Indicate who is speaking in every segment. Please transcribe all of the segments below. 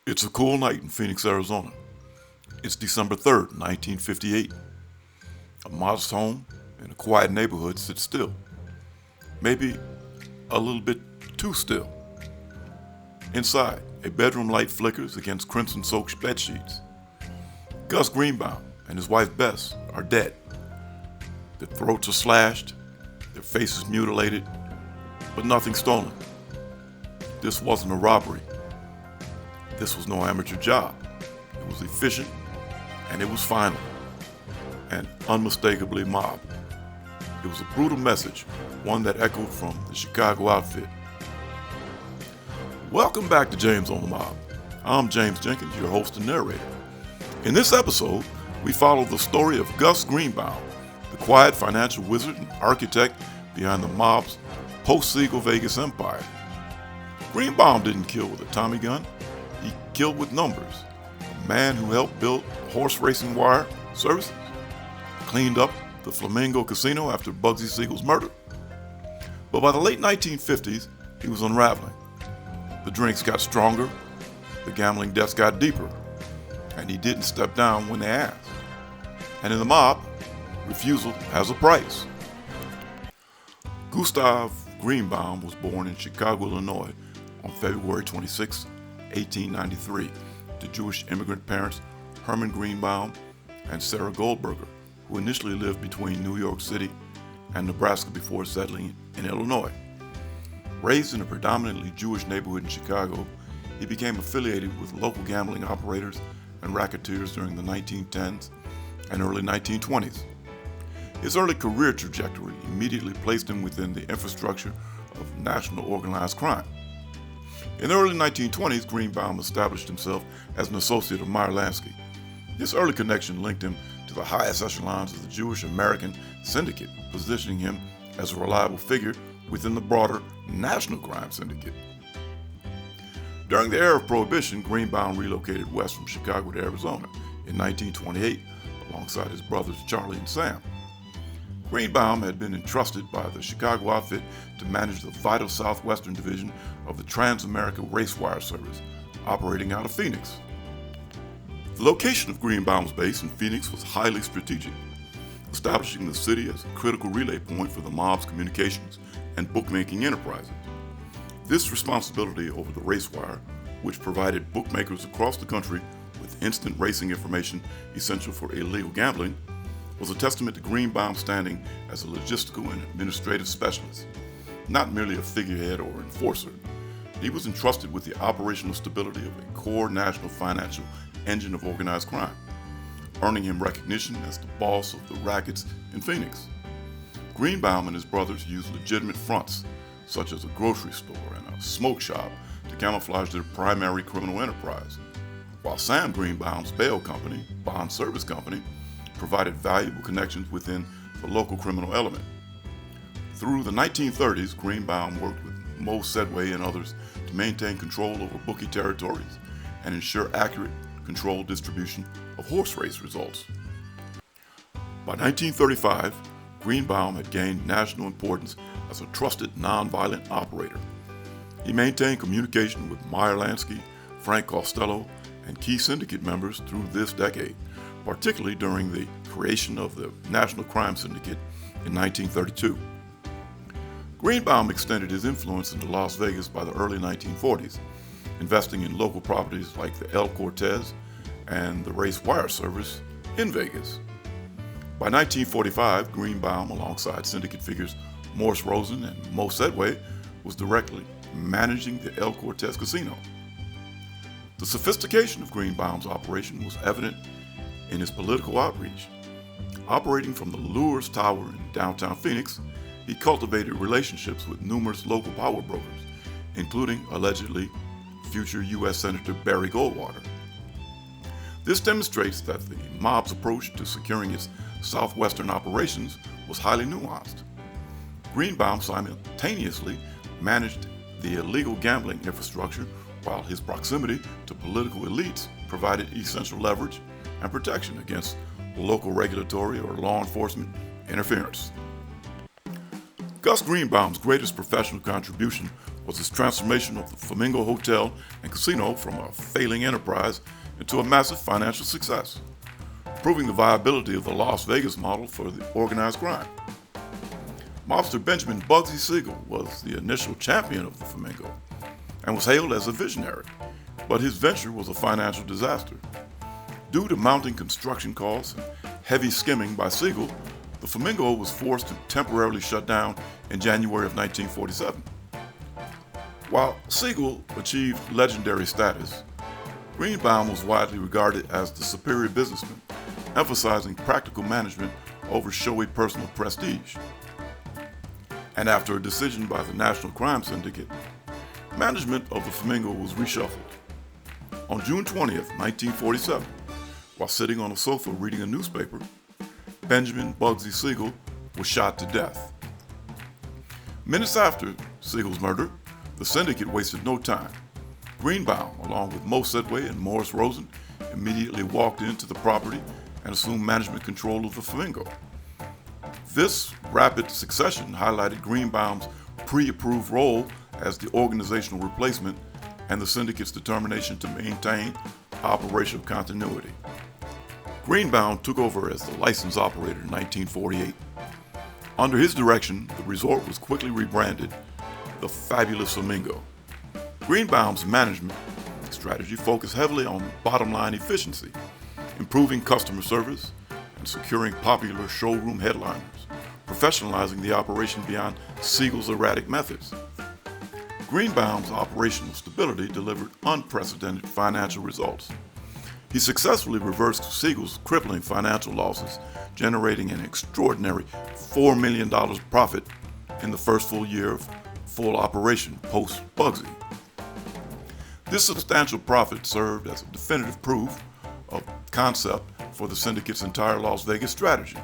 Speaker 1: It's a cool night in Phoenix, Arizona. It's December 3rd, 1958. A modest home in a quiet neighborhood sits still. Maybe a little bit too still. Inside, a bedroom light flickers against crimson-soaked bedsheets. Gus Greenbaum and his wife Bess are dead. Their throats are slashed, their faces mutilated, but nothing stolen. This wasn't a robbery. This was no amateur job. It was efficient, and it was final, and unmistakably mob. It was a brutal message, one that echoed from the Chicago outfit. Welcome back to James on the Mob. I'm James Jenkins, your host and narrator. In this episode, we follow the story of Gus Greenbaum, the quiet financial wizard and architect behind the mob's post-Siegel Vegas empire. Greenbaum didn't kill with a Tommy gun. He killed with numbers. A man who helped build horse racing wire services, cleaned up the Flamingo Casino after Bugsy Siegel's murder. But by the late 1950s, he was unraveling. The drinks got stronger, the gambling debts got deeper, and he didn't step down when they asked. And in the mob, refusal has a price. Gustav Greenbaum was born in Chicago, Illinois on February 26, 1893, to Jewish immigrant parents Herman Greenbaum and Sarah Goldberger, who initially lived between New York City and Nebraska before settling in Illinois. Raised in a predominantly Jewish neighborhood in Chicago, he became affiliated with local gambling operators and racketeers during the 1910s and early 1920s. His early career trajectory immediately placed him within the infrastructure of national organized crime. In the early 1920s, Greenbaum established himself as an associate of Meyer Lansky. This early connection linked him to the highest echelons of the Jewish American syndicate, positioning him as a reliable figure within the broader national crime syndicate. During the era of Prohibition, Greenbaum relocated west from Chicago to Arizona in 1928 alongside his brothers Charlie and Sam. Greenbaum had been entrusted by the Chicago outfit to manage the vital southwestern division of the Trans-America Race Wire Service, operating out of Phoenix. The location of Greenbaum's base in Phoenix was highly strategic, establishing the city as a critical relay point for the mob's communications and bookmaking enterprises. This responsibility over the race wire, which provided bookmakers across the country with instant racing information essential for illegal gambling, was a testament to Greenbaum's standing as a logistical and administrative specialist, not merely a figurehead or enforcer. He was entrusted with the operational stability of a core national financial engine of organized crime, earning him recognition as the boss of the rackets in Phoenix. Greenbaum and his brothers used legitimate fronts, such as a grocery store and a smoke shop, to camouflage their primary criminal enterprise, while Sam Greenbaum's bail company, Bond Service Company, provided valuable connections within the local criminal element. Through the 1930s, Greenbaum worked with Mo Sedway and others to maintain control over bookie territories and ensure accurate, controlled distribution of horse race results. By 1935, Greenbaum had gained national importance as a trusted nonviolent operator. He maintained communication with Meyer Lansky, Frank Costello, and key syndicate members through this decade, particularly during the creation of the National Crime Syndicate in 1932. Greenbaum extended his influence into Las Vegas by the early 1940s, investing in local properties like the El Cortez and the Race Wire Service in Vegas. By 1945, Greenbaum, alongside syndicate figures Morse Rosen and Mo Sedway, was directly managing the El Cortez Casino. The sophistication of Greenbaum's operation was evident in his political outreach. Operating from the Lures Tower in downtown Phoenix, he cultivated relationships with numerous local power brokers, including, allegedly, future U.S. Senator Barry Goldwater. This demonstrates that the mob's approach to securing its southwestern operations was highly nuanced. Greenbaum simultaneously managed the illegal gambling infrastructure, while his proximity to political elites provided essential leverage and protection against local regulatory or law enforcement interference. Gus Greenbaum's greatest professional contribution was his transformation of the Flamingo Hotel and Casino from a failing enterprise into a massive financial success, proving the viability of the Las Vegas model for the organized crime. Mobster Benjamin Bugsy Siegel was the initial champion of the Flamingo and was hailed as a visionary, but his venture was a financial disaster. Due to mounting construction costs and heavy skimming by Siegel, the Flamingo was forced to temporarily shut down in January of 1947. While Siegel achieved legendary status, Greenbaum was widely regarded as the superior businessman, emphasizing practical management over showy personal prestige. And after a decision by the National Crime Syndicate, management of the Flamingo was reshuffled. On June 20th, 1947, while sitting on a sofa reading a newspaper, Benjamin Bugsy Siegel was shot to death. Minutes after Siegel's murder, the syndicate wasted no time. Greenbaum, along with Mo Sedway and Morris Rosen, immediately walked into the property and assumed management control of the Flamingo. This rapid succession highlighted Greenbaum's pre-approved role as the organizational replacement and the syndicate's determination to maintain operational continuity. Greenbaum took over as the license operator in 1948. Under his direction, the resort was quickly rebranded the Fabulous Flamingo. Greenbaum's management strategy focused heavily on bottom-line efficiency, improving customer service, and securing popular showroom headliners, professionalizing the operation beyond Siegel's erratic methods. Greenbaum's operational stability delivered unprecedented financial results. He successfully reversed Siegel's crippling financial losses, generating an extraordinary $4 million profit in the first full year of full operation post-Bugsy. This substantial profit served as a definitive proof of concept for the syndicate's entire Las Vegas strategy.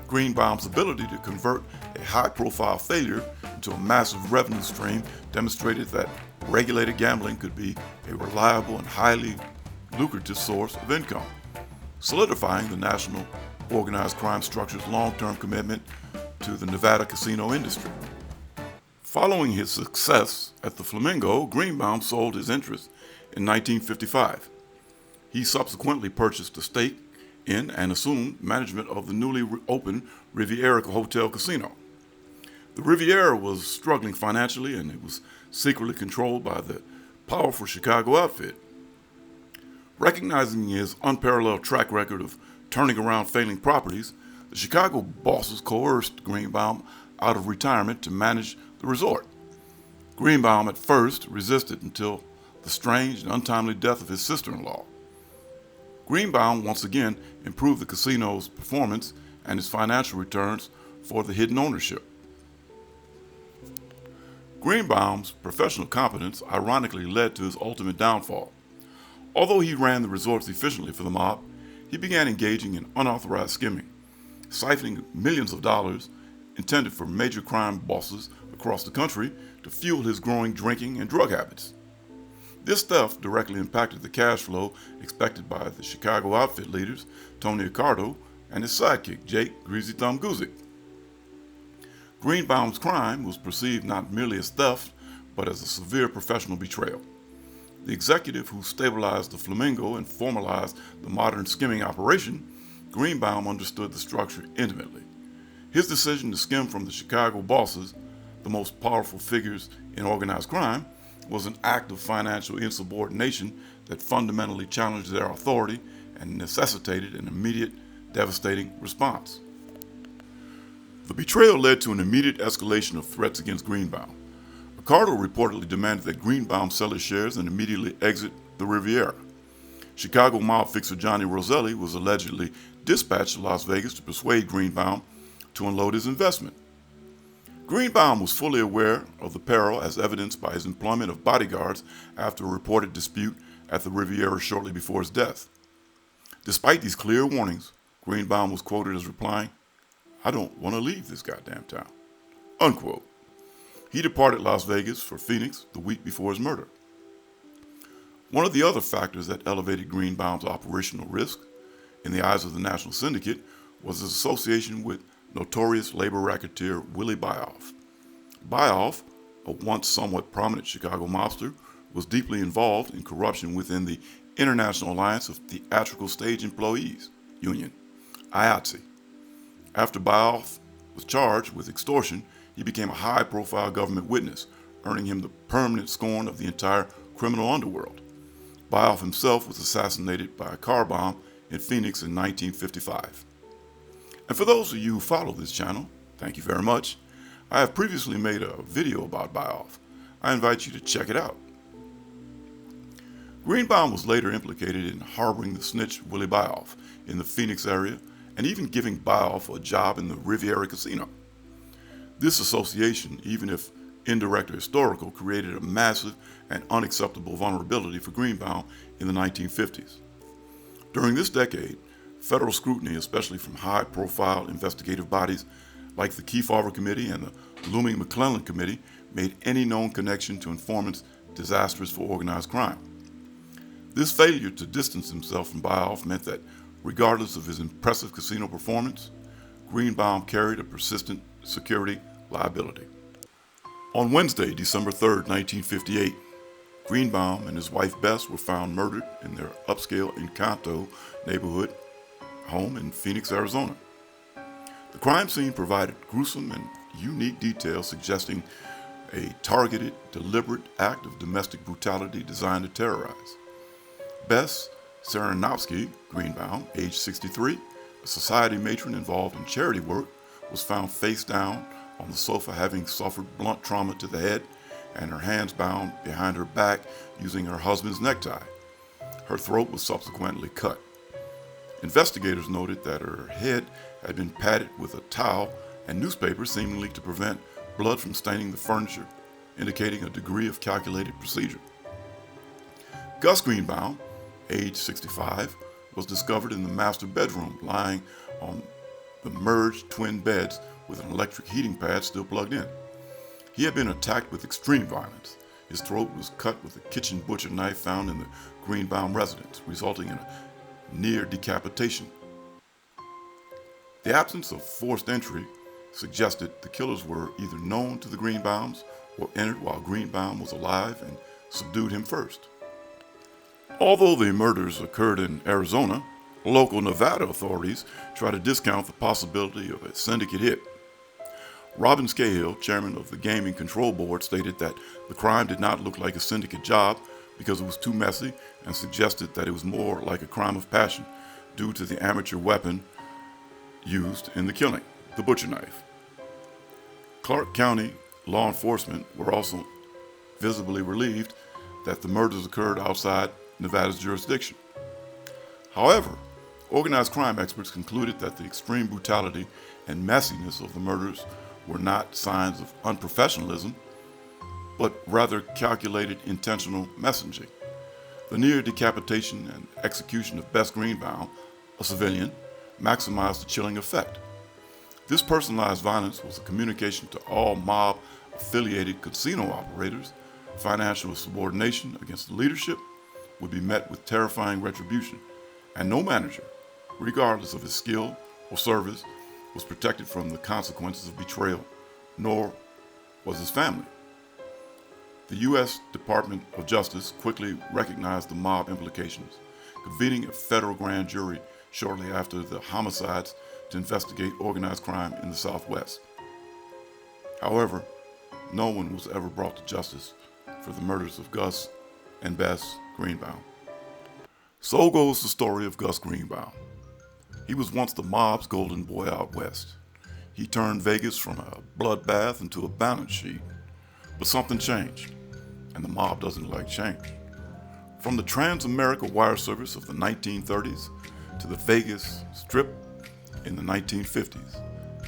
Speaker 1: Greenbaum's ability to convert a high-profile failure into a massive revenue stream demonstrated that regulated gambling could be a reliable and highly lucrative source of income, solidifying the national organized crime structure's long-term commitment to the Nevada casino industry. Following his success at the Flamingo, Greenbaum sold his interest in 1955. He subsequently purchased a stake in and assumed management of the newly opened Riviera Hotel Casino. The Riviera was struggling financially, and it was secretly controlled by the powerful Chicago outfit. Recognizing his unparalleled track record of turning around failing properties, the Chicago bosses coerced Greenbaum out of retirement to manage the resort. Greenbaum at first resisted until the strange and untimely death of his sister-in-law. Greenbaum once again improved the casino's performance and its financial returns for the hidden ownership. Greenbaum's professional competence ironically led to his ultimate downfall. Although he ran the resorts efficiently for the mob, he began engaging in unauthorized skimming, siphoning millions of dollars intended for major crime bosses across the country to fuel his growing drinking and drug habits. This theft directly impacted the cash flow expected by the Chicago outfit leaders, Tony Accardo, and his sidekick, Jake Greasy Thumb Guzik. Greenbaum's crime was perceived not merely as theft, but as a severe professional betrayal. The executive who stabilized the Flamingo and formalized the modern skimming operation, Greenbaum understood the structure intimately. His decision to skim from the Chicago bosses, the most powerful figures in organized crime, was an act of financial insubordination that fundamentally challenged their authority and necessitated an immediate, devastating response. The betrayal led to an immediate escalation of threats against Greenbaum. Accardo reportedly demanded that Greenbaum sell his shares and immediately exit the Riviera. Chicago mob fixer Johnny Roselli was allegedly dispatched to Las Vegas to persuade Greenbaum to unload his investment. Greenbaum was fully aware of the peril as evidenced by his employment of bodyguards after a reported dispute at the Riviera shortly before his death. Despite these clear warnings, Greenbaum was quoted as replying, "I don't want to leave this goddamn town," unquote. He departed Las Vegas for Phoenix the week before his murder. One of the other factors that elevated Greenbaum's operational risk in the eyes of the National Syndicate was his association with notorious labor racketeer Willie Buyoff. Buyoff, a once somewhat prominent Chicago mobster, was deeply involved in corruption within the International Alliance of Theatrical Stage Employees Union, IATSE. After Bioff was charged with extortion, he became a high-profile government witness, earning him the permanent scorn of the entire criminal underworld. Bioff himself was assassinated by a car bomb in Phoenix in 1955. And for those of you who follow this channel, thank you very much. I have previously made a video about Bioff. I invite you to check it out. Greenbaum was later implicated in harboring the snitch Willie Bioff in the Phoenix area and even giving Bioff a job in the Riviera casino. This association, even if indirect or historical, created a massive and unacceptable vulnerability for Greenbaum in the 1950s. During this decade, federal scrutiny, especially from high-profile investigative bodies like the Kefauver Committee and the looming McClellan Committee, made any known connection to informants disastrous for organized crime. This failure to distance himself from Bioff meant that, regardless of his impressive casino performance, Greenbaum carried a persistent security liability. On Wednesday, December 3, 1958, Greenbaum and his wife Bess were found murdered in their upscale Encanto neighborhood home in Phoenix, Arizona. The crime scene provided gruesome and unique details suggesting a targeted, deliberate act of domestic brutality designed to terrorize. Bess Serenowski Greenbaum, age 63, a society matron involved in charity work, was found face down on the sofa, having suffered blunt trauma to the head and her hands bound behind her back using her husband's necktie. Her throat was subsequently cut. Investigators noted that her head had been padded with a towel and newspaper, seemingly to prevent blood from staining the furniture, indicating a degree of calculated procedure. Gus Greenbaum, age 65, was discovered in the master bedroom, lying on the merged twin beds with an electric heating pad still plugged in. He had been attacked with extreme violence. His throat was cut with a kitchen butcher knife found in the Greenbaum residence, resulting in a near decapitation. The absence of forced entry suggested the killers were either known to the Greenbaums or entered while Greenbaum was alive and subdued him first. Although the murders occurred in Arizona, local Nevada authorities try to discount the possibility of a syndicate hit. Robin Scahill, chairman of the Gaming Control Board, stated that the crime did not look like a syndicate job because it was too messy, and suggested that it was more like a crime of passion due to the amateur weapon used in the killing, the butcher knife. Clark County law enforcement were also visibly relieved that the murders occurred outside Nevada's jurisdiction. However, organized crime experts concluded that the extreme brutality and messiness of the murders were not signs of unprofessionalism, but rather calculated intentional messaging. The near decapitation and execution of Bess Greenbaum, a civilian, maximized the chilling effect. This personalized violence was a communication to all mob-affiliated casino operators. Financial subordination against the leadership would be met with terrifying retribution, and no manager, regardless of his skill or service, was protected from the consequences of betrayal, nor was his family. The U.S. Department of Justice quickly recognized the mob implications, convening a federal grand jury shortly after the homicides to investigate organized crime in the Southwest. However, no one was ever brought to justice for the murders of Gus and Bess Greenbaum. So goes the story of Gus Greenbaum. He was once the mob's golden boy out west. He turned Vegas from a bloodbath into a balance sheet. But something changed, and the mob doesn't like change. From the Trans-America wire service of the 1930s to the Vegas Strip in the 1950s,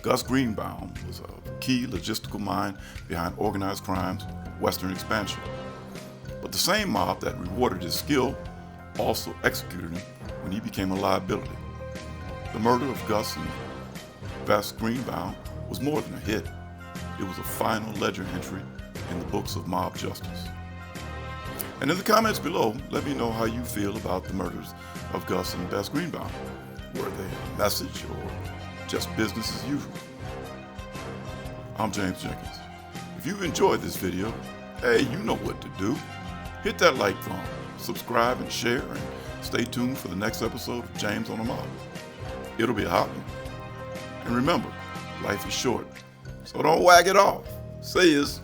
Speaker 1: Gus Greenbaum was a key logistical mind behind organized crime's western expansion. But the same mob that rewarded his skill also executed him when he became a liability. The murder of Gus and Bess Greenbaum was more than a hit. It was a final ledger entry in the books of mob justice. And in the comments below, let me know how you feel about the murders of Gus and Bess Greenbaum. Were they a message or just business as usual? I'm James Jenkins. If you've enjoyed this video, hey, you know what to do. Hit that like button, subscribe and share, and stay tuned for the next episode of James on the Model. It'll be a hot one. And remember, life is short, so don't wag it off. See yous.